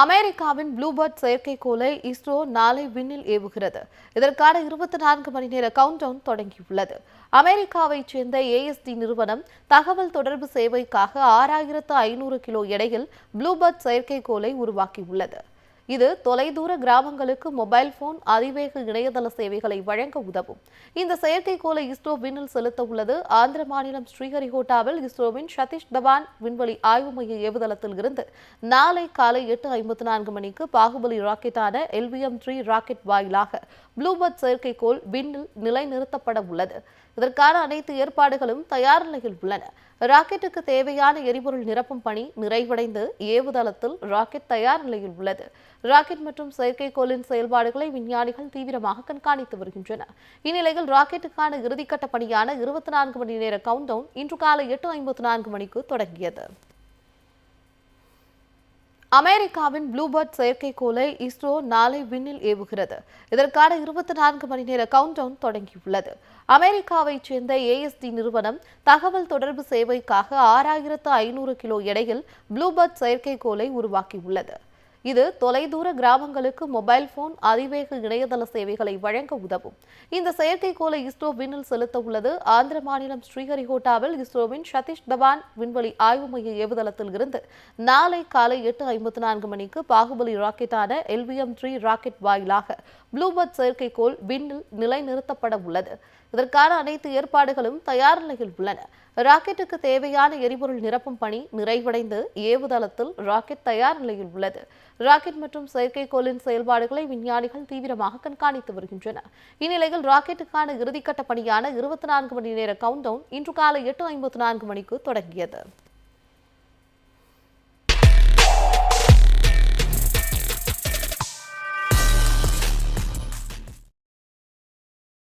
அமெரிக்காவின் ப்ளூபர்ட் செயற்கைக்கோளை இஸ்ரோ நாளை விண்ணில் ஏவுகிறது. இதற்கான 24 மணி நேர கவுண்டவுன் தொடங்கியுள்ளது. அமெரிக்காவைச் சேர்ந்த ASD நிறுவனம் தகவல் தொடர்பு சேவைக்காக 6500 கிலோ எடையில் ப்ளூபர்ட் செயற்கைக்கோளை உருவாக்கியுள்ளது. இது தொலைதூர கிராமங்களுக்கு மொபைல் போன் அதிவேக இணையதள சேவைகளை வழங்க உதவும். இந்த செயற்கைக்கோளை இஸ்ரோ விண்ணில் செலுத்த உள்ளது. ஆந்திர மாநிலம் ஸ்ரீஹரிகோட்டாவில் இஸ்ரோவின் சதீஷ் தவான் விண்வெளி ஆய்வு மைய ஏவுதளத்தில் இருந்து நாளை காலை 8:54 மணிக்கு பாகுபலி ராக்கெட்டான LVM-3 ராக்கெட் வாயிலாக ப்ளூபர்ட் செயற்கைக்கோள் விண்ணில் நிலைநிறுத்தப்பட உள்ளது. இதற்கான அனைத்து ஏற்பாடுகளும் தயார் நிலையில் உள்ளன. ராக்கெட்டுக்கு தேவையான எரிபொருள் நிரப்பும் பணி நிறைவடைந்து ஏவுதளத்தில் ராக்கெட் தயார் நிலையில் உள்ளது. ராக்கெட் மற்றும் செயற்கைக்கோளின் செயல்பாடுகளை விஞ்ஞானிகள் தீவிரமாக கண்காணித்து வருகின்றனர். இந்நிலையில் ராக்கெட்டுக்கான இறுதிக்கட்ட பணியான 24 மணி நேர கவுண்டவுன் இன்று காலை 8:54 மணிக்கு தொடங்கியது. அமெரிக்காவின் ப்ளூபர்ட் செயற்கைக்கோளை இஸ்ரோ நாளை விண்ணில் ஏவுகிறது. இதற்கான 24 மணி நேர கவுண்டவுன் தொடங்கியுள்ளது. அமெரிக்காவைச் சேர்ந்த ASD நிறுவனம் தகவல் தொடர்பு சேவைக்காக 6500 கிலோ எடையில் ப்ளூபர்ட் செயற்கைக்கோளை உருவாக்கியுள்ளது. இது தொலைதூர கிராமங்களுக்கு மொபைல் போன் அதிவேக இணையதள சேவைகளை வழங்க உதவும். இந்த செயற்கைக்கோளை இஸ்ரோ விண்ணில் செலுத்த உள்ளது. ஆந்திர மாநிலம் ஸ்ரீஹரிகோட்டாவில் இஸ்ரோவின் சதீஷ் தவான் விண்வெளி ஆய்வு மைய ஏவுதளத்தில் இருந்து நாளை காலை 8:54 மணிக்கு பாகுபலி ராக்கெட்டான LVM-3 ராக்கெட் வாயிலாக ப்ளூபர்ட் செயற்கைக்கோள் விண்ணில் நிலைநிறுத்தப்பட உள்ளது. இதற்கான அனைத்து ஏற்பாடுகளும் தயார் நிலையில் உள்ளன. ராக்கெட்டுக்கு தேவையான எரிபொருள் நிரப்பும் பணி நிறைவடைந்து ஏவுதளத்தில் ராக்கெட் தயார் நிலையில் உள்ளது. ராக்கெட் மற்றும் செயற்கைக்கோளின் செயல்பாடுகளை விஞ்ஞானிகள் தீவிரமாக கண்காணித்து வருகின்றனர். இந்நிலையில் ராக்கெட்டுக்கான இறுதிக்கட்ட பணியான 24 மணி நேர கவுண்டவுன் இன்று காலை 8:54 மணிக்கு தொடங்கியது.